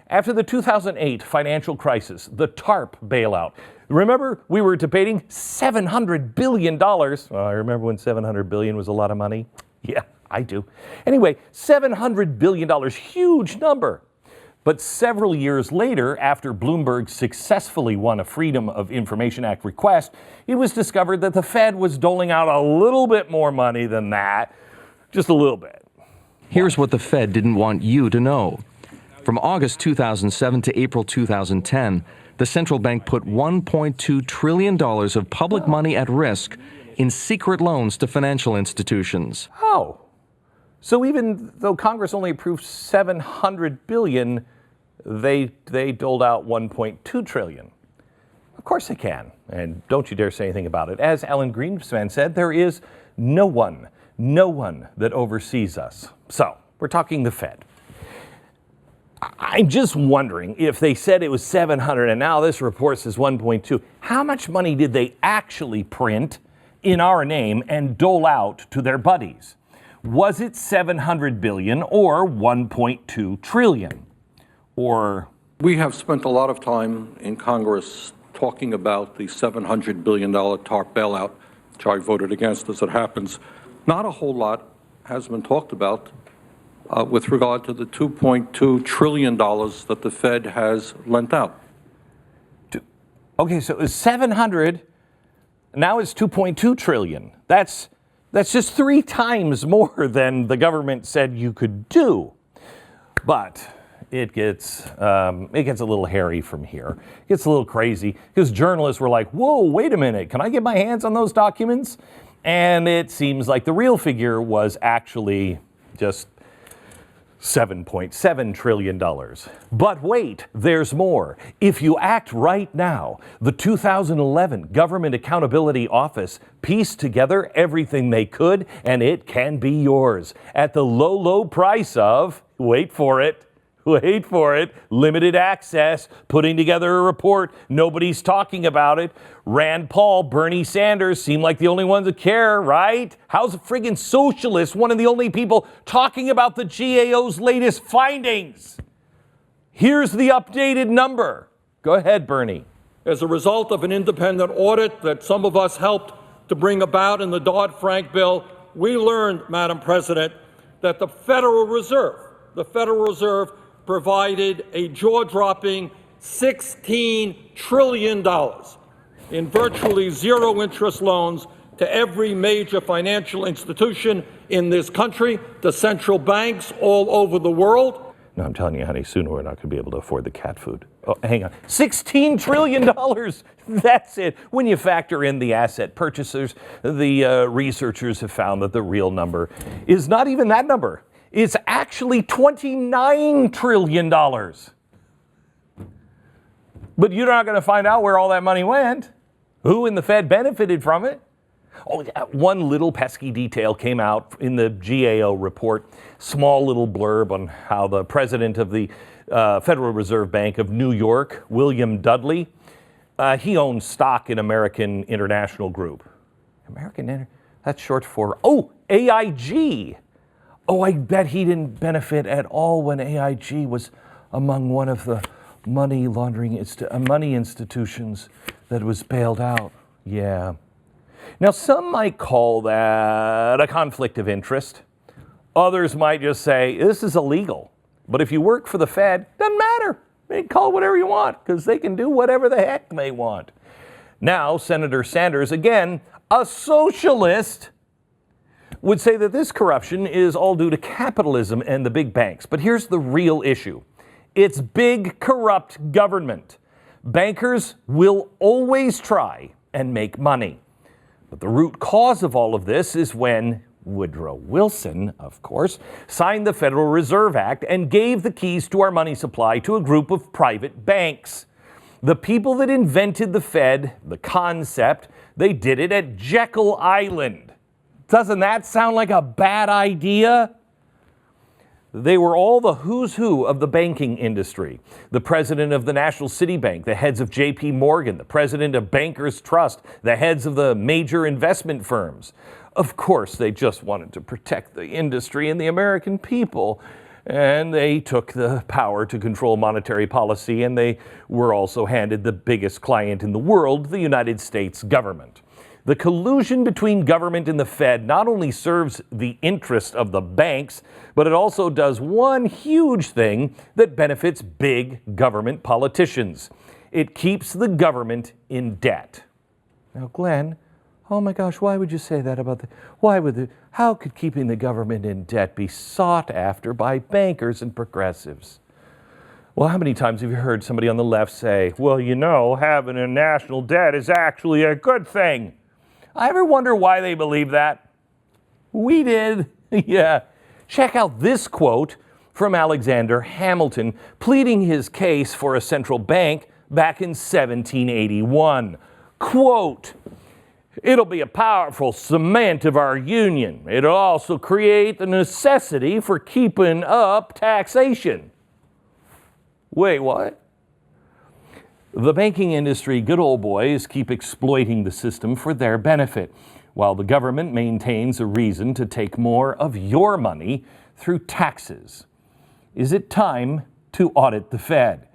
After the 2008 financial crisis, the TARP bailout. Remember, we were debating $700 billion. I remember when $700 billion was a lot of money. Yeah, I do. Anyway, $700 billion, huge number. But several years later, after Bloomberg successfully won a Freedom of Information Act request, it was discovered that the Fed was doling out a little bit more money than that, just a little bit. Here's what the Fed didn't want you to know. From August 2007 to April 2010, the central bank put $1.2 trillion of public money at risk in secret loans to financial institutions. Oh, so even though Congress only approved $700 billion, they doled out $1.2 trillion. Of course they can, and don't you dare say anything about it. As Alan Greenspan said, there is no one that oversees us. So, we're talking the Fed. I'm just wondering, if they said it was 700 and now this report says 1.2, how much money did they actually print in our name and dole out to their buddies? Was it 700 billion or 1.2 trillion? Or we have spent a lot of time in Congress talking about the $700 billion TARP bailout, which I voted against as it happens. Not a whole lot has been talked about with regard to the $2.2 trillion that the Fed has lent out. Okay, so it was 700, now it's 2.2 trillion. That's just 3 times more than the government said you could do. But it gets a little hairy from here. It gets a little crazy because journalists were like, whoa, wait a minute, can I get my hands on those documents? And it seems like the real figure was actually just $7.7 trillion. But wait, there's more. If you act right now, the 2011 Government Accountability Office pieced together everything they could, and it can be yours at the low, low price of, wait for it, limited access, putting together a report. Nobody's talking about it. Rand Paul, Bernie Sanders seem like the only ones that care, right? How's a friggin' socialist one of the only people talking about the GAO's latest findings? Here's the updated number. Go ahead, Bernie. As a result of an independent audit that some of us helped to bring about in the Dodd-Frank bill, we learned, Madam President, that the Federal Reserve provided a jaw-dropping $16 trillion in virtually zero interest loans to every major financial institution in this country, to central banks all over the world. No, I'm telling you, honey, soon we're not going to be able to afford the cat food. Oh, hang on. $16 trillion. That's it. When you factor in the asset purchasers, the researchers have found that the real number is not even that number. It's actually $29 trillion. But you're not going to find out where all that money went. Who in the Fed benefited from it? Oh, one little pesky detail came out in the GAO report. Small little blurb on how the president of the Federal Reserve Bank of New York, William Dudley, he owns stock in American International Group. That's short for, AIG. Oh, I bet he didn't benefit at all when AIG was among one of the money laundering money institutions that was bailed out. Yeah. Now, some might call that a conflict of interest. Others might just say, this is illegal. But if you work for the Fed, doesn't matter. They can call it whatever you want because they can do whatever the heck they want. Now, Senator Sanders, again, a socialist, would say that this corruption is all due to capitalism and the big banks. But here's the real issue. It's big, corrupt government. Bankers will always try and make money. But the root cause of all of this is when Woodrow Wilson, of course, signed the Federal Reserve Act and gave the keys to our money supply to a group of private banks. The people that invented the Fed, the concept, they did it at Jekyll Island. Doesn't that sound like a bad idea? They were all the who's who of the banking industry. The president of the National City Bank, the heads of J.P. Morgan, the president of Bankers Trust, the heads of the major investment firms. Of course, they just wanted to protect the industry and the American people. And they took the power to control monetary policy, and they were also handed the biggest client in the world, the United States government. The collusion between government and the Fed not only serves the interest of the banks, but it also does one huge thing that benefits big government politicians. It keeps the government in debt. Now, Glenn, oh my gosh, why would you say that about how could keeping the government in debt be sought after by bankers and progressives? Well, how many times have you heard somebody on the left say, well, you know, having a national debt is actually a good thing? I ever wonder why they believe that? We did. Yeah. Check out this quote from Alexander Hamilton pleading his case for a central bank back in 1781. Quote, "It'll be a powerful cement of our union. It'll also create the necessity for keeping up taxation." Wait, what? The banking industry, good old boys, keep exploiting the system for their benefit, while the government maintains a reason to take more of your money through taxes. Is it time to audit the Fed?